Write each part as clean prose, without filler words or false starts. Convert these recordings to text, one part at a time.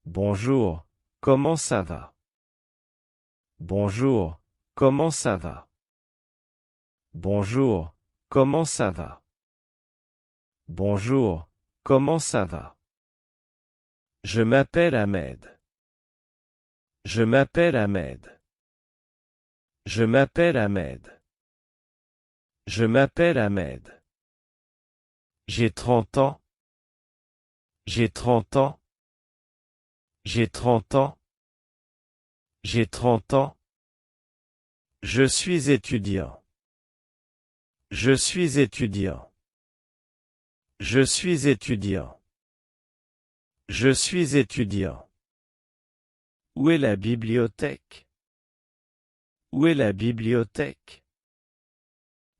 Bonjour, comment ça va? Bonjour, comment ça va? Bonjour, comment ça va? Bonjour, comment ça va? Je m'appelle Ahmed. Je m'appelle Ahmed. Je m'appelle Ahmed. Je m'appelle Ahmed. J'ai 30 ans. J'ai 30 ans. J'ai 30 ans. J'ai 30 ans. Je suis étudiant. Je suis étudiant. Je suis étudiant. Je suis étudiant. Où est la bibliothèque? Où est la bibliothèque?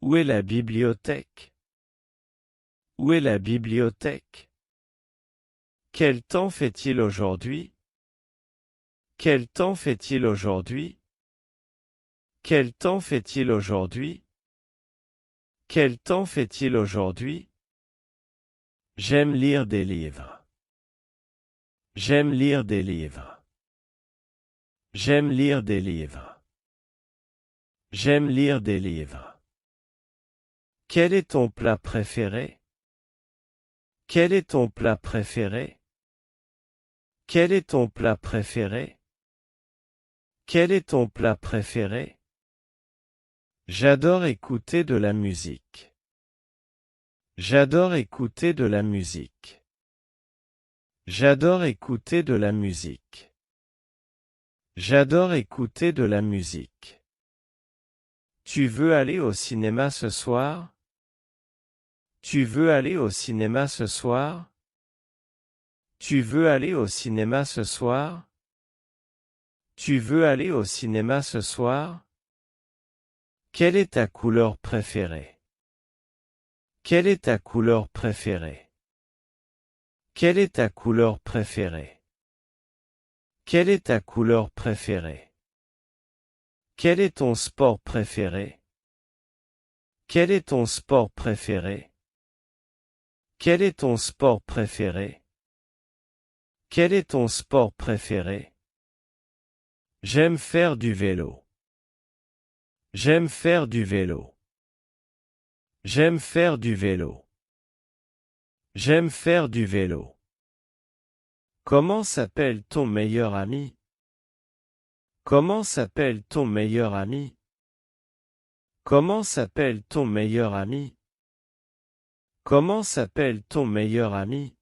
Où est la bibliothèque? Où est la bibliothèque? Quel temps fait-il aujourd'hui? Quel temps fait-il aujourd'hui? Quel temps fait-il aujourd'hui? Quel temps fait-il aujourd'hui? J'aime lire des livres. J'aime lire des livres. J'aime lire des livres. J'aime lire des livres. Quel est ton plat préféré? Quel est ton plat préféré? Quel est ton plat préféré? Quel est ton plat préféré? J'adore écouter de la musique. J'adore écouter de la musique. J'adore écouter de la musique. J'adore écouter de la musique. Tu veux aller au cinéma ce soir? Tu veux aller au cinéma ce soir? Tu veux aller au cinéma ce soir? Tu veux aller au cinéma ce soir? Quelle est ta couleur préférée? Quelle est ta couleur préférée? Quelle est ta couleur préférée? Quelle est ta couleur préférée? Quel est ton sport préféré? Quel est ton sport préféré? Quel est ton sport préféré? Quel est ton sport préféré? J'aime faire du vélo. J'aime faire du vélo. J'aime faire du vélo. J'aime faire du vélo. Comment s'appelle ton meilleur ami? Comment s'appelle ton meilleur ami? Comment s'appelle ton meilleur ami? Comment s'appelle ton meilleur ami?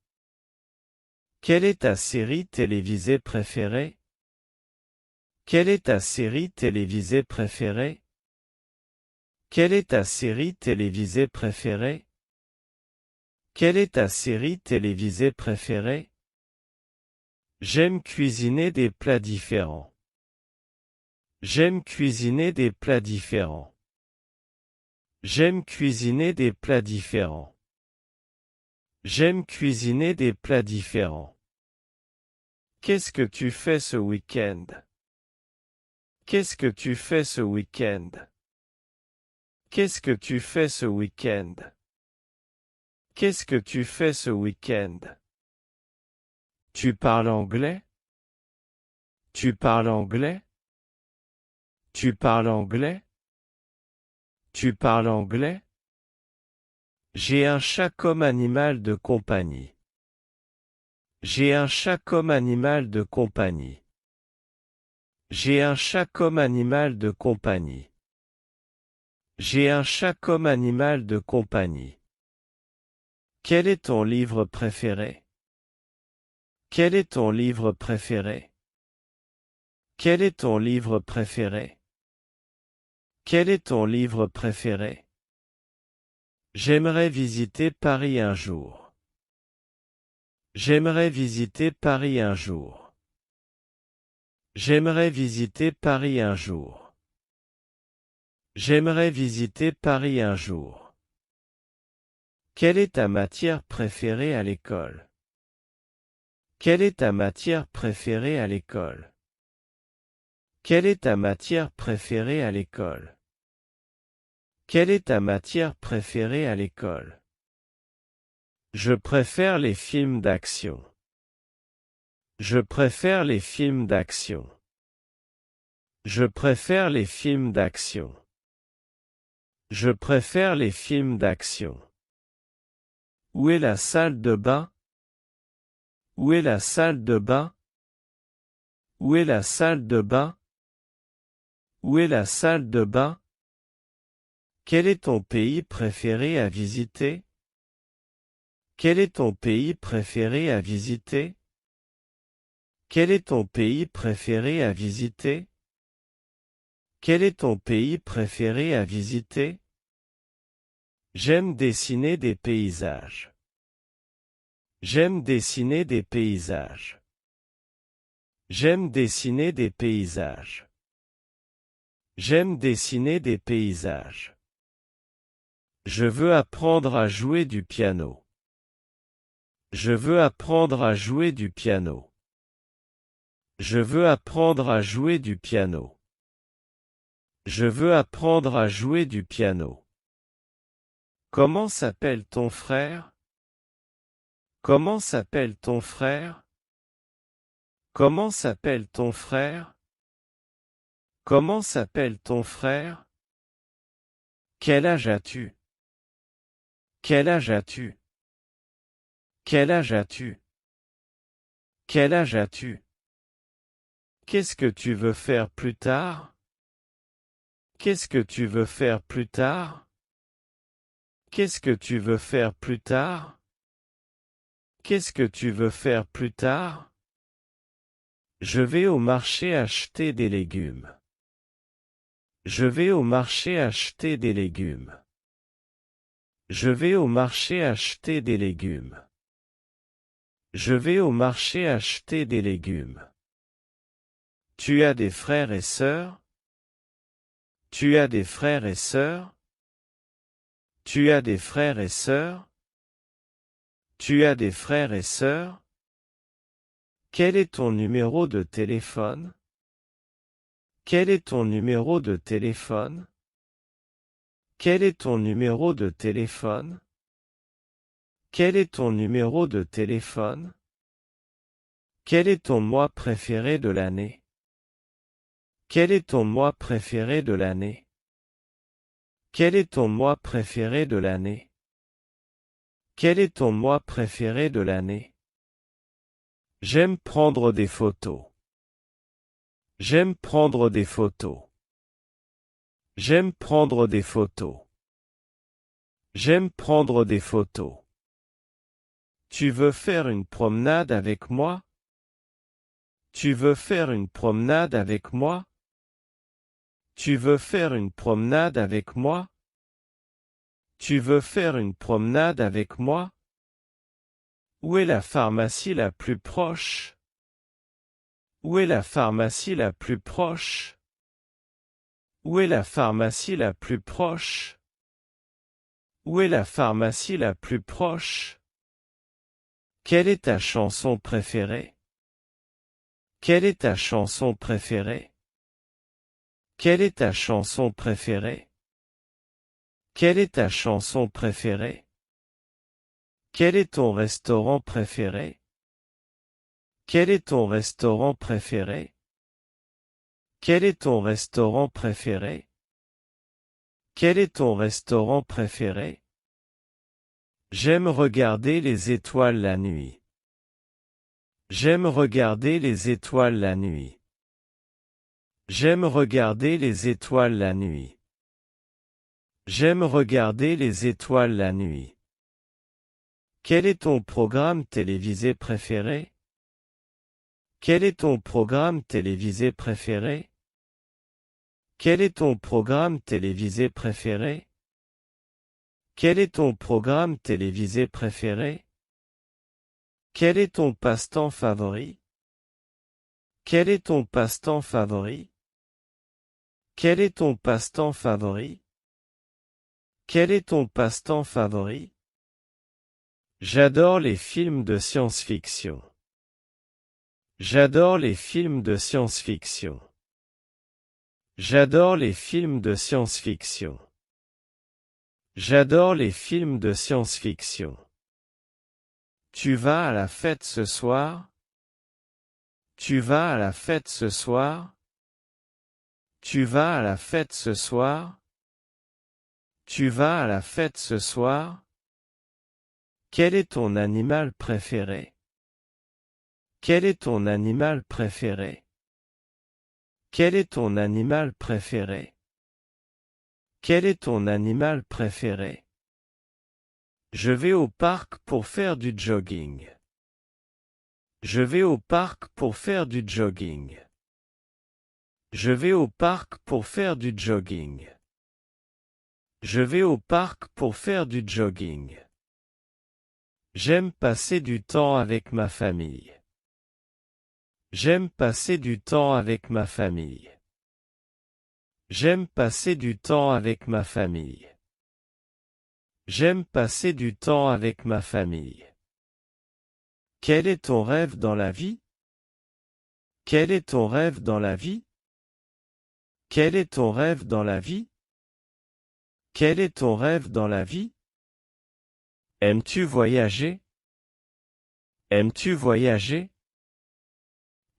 Quelle est ta série télévisée préférée? Quelle est ta série télévisée préférée? Quelle est ta série télévisée préférée? Quelle est ta série télévisée préférée? J'aime cuisiner des plats différents. J'aime cuisiner des plats différents. J'aime cuisiner des plats différents. J'aime cuisiner des plats différents. Qu'est-ce que tu fais ce week-end? Qu'est-ce que tu fais ce week-end? Qu'est-ce que tu fais ce week-end? Qu'est-ce que tu fais ce week-end? Tu parles anglais? Tu parles anglais? Tu parles anglais? Tu parles anglais? J'ai un chat comme animal de compagnie. J'ai un chat comme animal de compagnie. J'ai un chat comme animal de compagnie. J'ai un chat comme animal de compagnie. Quel est ton livre préféré? Quel est ton livre préféré? Quel est ton livre préféré? Quel est ton livre préféré? J'aimerais visiter Paris un jour. J'aimerais visiter Paris un jour. J'aimerais visiter Paris un jour. J'aimerais visiter Paris un jour. Quelle est ta matière préférée à l'école? Quelle est ta matière préférée à l'école? Quelle est ta matière préférée à l'école? Quelle est ta matière préférée à l'école? Je préfère les films d'action. Je préfère les films d'action. Je préfère les films d'action. Je préfère les films d'action. Où est la salle de bain? Où est la salle de bain? Où est la salle de bain? Où est la salle de bain? Quel est ton pays préféré à visiter? Quel est ton pays préféré à visiter? Quel est ton pays préféré à visiter? Quel est ton pays préféré à visiter? J'aime dessiner des paysages. J'aime dessiner des paysages. J'aime dessiner des paysages. J'aime dessiner des paysages. Je veux apprendre à jouer du piano. Je veux apprendre à jouer du piano. Je veux apprendre à jouer du piano. Je veux apprendre à jouer du piano. Comment s'appelle ton frère? Comment s'appelle ton frère? Comment s'appelle ton frère? Comment s'appelle ton frère? Quel âge as-tu? Quel âge as-tu? Quel âge as-tu? Quel âge as-tu? Qu'est-ce que tu veux faire plus tard? Qu'est-ce que tu veux faire plus tard? Qu'est-ce que tu veux faire plus tard? Qu'est-ce que tu veux faire plus tard? Je vais au marché acheter des légumes. Je vais au marché acheter des légumes. Je vais au marché acheter des légumes. Je vais au marché acheter des légumes. Tu as des frères et sœurs? Tu as des frères et sœurs? Tu as des frères et sœurs? Tu as des frères et sœurs? Quel est ton numéro de téléphone? Quel est ton numéro de téléphone? Quel est ton numéro de téléphone? Quel est ton numéro de téléphone? Quel est ton mois préféré de l'année? Quel est ton mois préféré de l'année? Quel est ton mois préféré de l'année? Quel est ton mois préféré de l'année? J'aime prendre des photos. J'aime prendre des photos. J'aime prendre des photos. J'aime prendre des photos. Tu veux faire une promenade avec moi? Tu veux faire une promenade avec moi? Tu veux faire une promenade avec moi? Tu veux faire une promenade avec moi? Où est la pharmacie la plus proche? Où est la pharmacie la plus proche? Où est la pharmacie la plus proche? Où est la pharmacie la plus proche? Quelle est ta chanson préférée? Quelle est ta chanson préférée? Quelle est ta chanson préférée? Quelle est ta chanson préférée? Quel est ton restaurant préféré? Quel est ton restaurant préféré? Quel est ton restaurant préféré? Quel est ton restaurant préféré? J'aime regarder les étoiles la nuit. J'aime regarder les étoiles la nuit. J'aime regarder les étoiles la nuit. J'aime regarder les étoiles la nuit. Quel est ton programme télévisé préféré? Quel est ton programme télévisé préféré? Quel est ton programme télévisé préféré? Quel est ton programme télévisé préféré? Quel est ton passe-temps favori? Quel est ton passe-temps favori? Quel est ton passe-temps favori? Quel est ton passe-temps favori? J'adore les films de science-fiction. J'adore les films de science-fiction. J'adore les films de science-fiction. J'adore les films de science-fiction. Tu vas à la fête ce soir? Tu vas à la fête ce soir? Tu vas à la fête ce soir? Tu vas à la fête ce soir? Quel est ton animal préféré? Quel est ton animal préféré? Quel est ton animal préféré? Quel est ton animal préféré? Je vais au parc pour faire du jogging. Je vais au parc pour faire du jogging. Je vais au parc pour faire du jogging. Je vais au parc pour faire du jogging. J'aime passer du temps avec ma famille. J'aime passer du temps avec ma famille. J'aime passer du temps avec ma famille. J'aime passer du temps avec ma famille. Quel est ton rêve dans la vie? Quel est ton rêve dans la vie? Quel est ton rêve dans la vie? Quel est ton rêve dans la vie? Aimes-tu voyager? Aimes-tu voyager?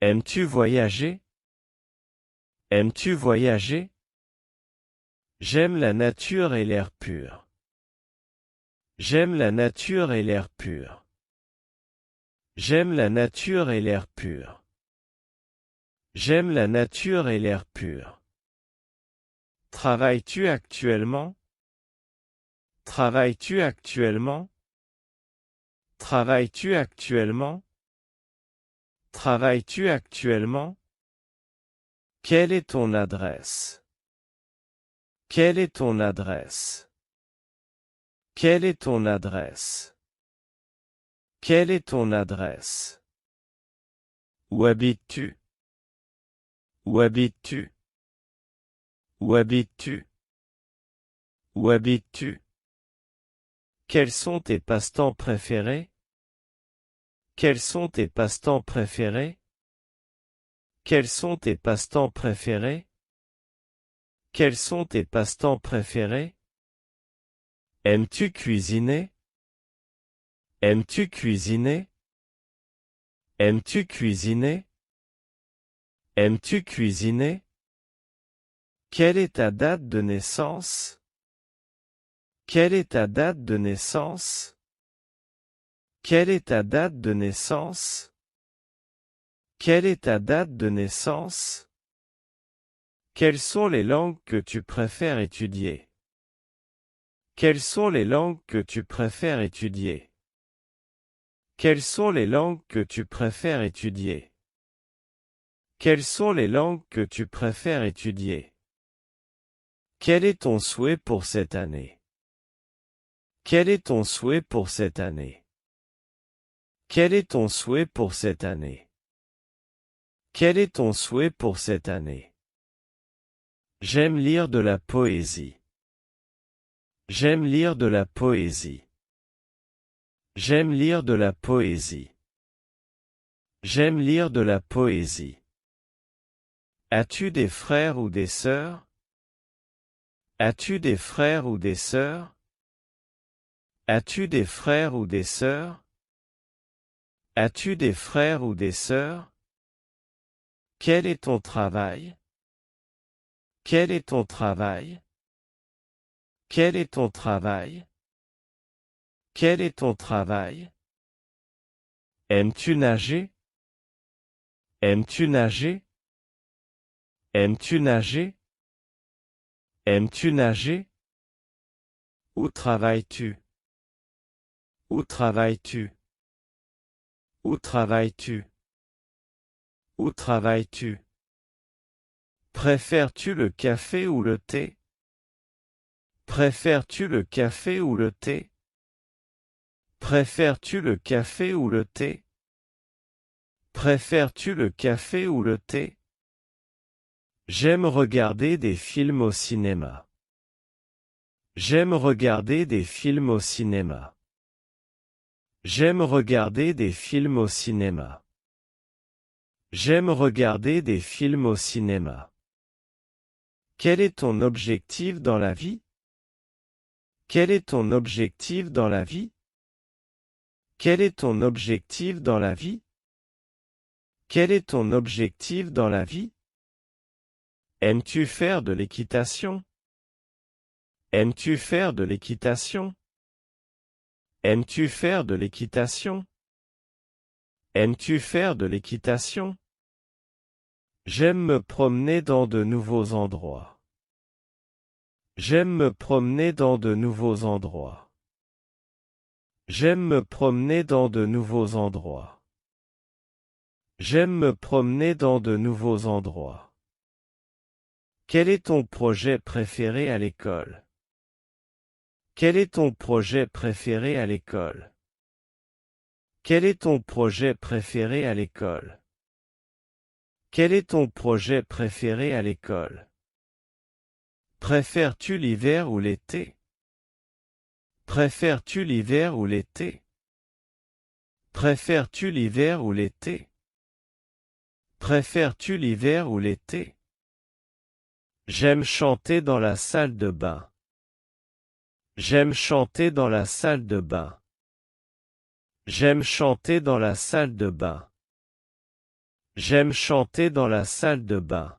Aimes-tu voyager? Aimes-tu voyager? J'aime la nature et l'air pur. J'aime la nature et l'air pur. J'aime la nature et l'air pur. J'aime la nature et l'air pur. Travailles-tu actuellement? Travailles-tu actuellement? Travailles-tu actuellement? Travailles-tu actuellement? Quelle est ton adresse? Quelle est ton adresse? Quelle est ton adresse? Quelle est ton adresse? Où habites-tu? Où habites-tu? Où habites-tu? Où habites-tu? Quels sont tes passe-temps préférés? Quels sont tes passe-temps préférés? Quels sont tes passe-temps préférés? Quels sont tes passe-temps préférés? Aimes-tu cuisiner? Aimes-tu cuisiner? Aimes-tu cuisiner? Aimes-tu cuisiner? Quelle est ta date de naissance? Quelle est ta date de naissance? Quelle est ta date de naissance? Quelle est ta date de naissance? Quelles sont les langues que tu préfères étudier? Quelles sont les langues que tu préfères étudier? Quelles sont les langues que tu préfères étudier? Quelles sont les langues que tu préfères étudier? Quel est ton souhait pour cette année? Quel est ton souhait pour cette année? Quel est ton souhait pour cette année? Quel est ton souhait pour cette année? J'aime lire de la poésie. J'aime lire de la poésie. J'aime lire de la poésie. J'aime lire de la poésie. As-tu des frères ou des sœurs? As-tu des frères ou des sœurs? As-tu des frères ou des sœurs? As-tu des frères ou des sœurs? Quel est ton travail? Quel est ton travail? Quel est ton travail? Quel est ton travail? Aimes-tu nager? Aimes-tu nager? Aimes-tu nager? Aimes-tu nager? Où travailles-tu? Où travailles-tu? Où travailles-tu? Où travailles-tu? Préfères-tu le café ou le thé? Préfères-tu le café ou le thé? Préfères-tu le café ou le thé? Préfères-tu le café ou le thé? J'aime regarder des films au cinéma. J'aime regarder des films au cinéma. J'aime regarder des films au cinéma. J'aime regarder des films au cinéma. Quel est ton objectif dans la vie? Quel est ton objectif dans la vie? Quel est ton objectif dans la vie? Quel est ton objectif dans la vie? Aimes-tu faire de l'équitation? Aimes-tu faire de l'équitation? Aimes-tu faire de l'équitation? Aimes-tu faire de l'équitation? J'aime me promener dans de nouveaux endroits. J'aime me promener dans de nouveaux endroits. J'aime me promener dans de nouveaux endroits. J'aime me promener dans de nouveaux endroits. Quel est ton projet préféré à l'école? Quel est ton projet préféré à l'école? Quel est ton projet préféré à l'école? Quel est ton projet préféré à l'école? Préfères-tu l'hiver ou l'été? Préfères-tu l'hiver ou l'été? Préfères-tu l'hiver ou l'été? Préfères-tu l'hiver ou l'été? J'aime chanter dans la salle de bain. J'aime chanter dans la salle de bain. J'aime chanter dans la salle de bain. J'aime chanter dans la salle de bain.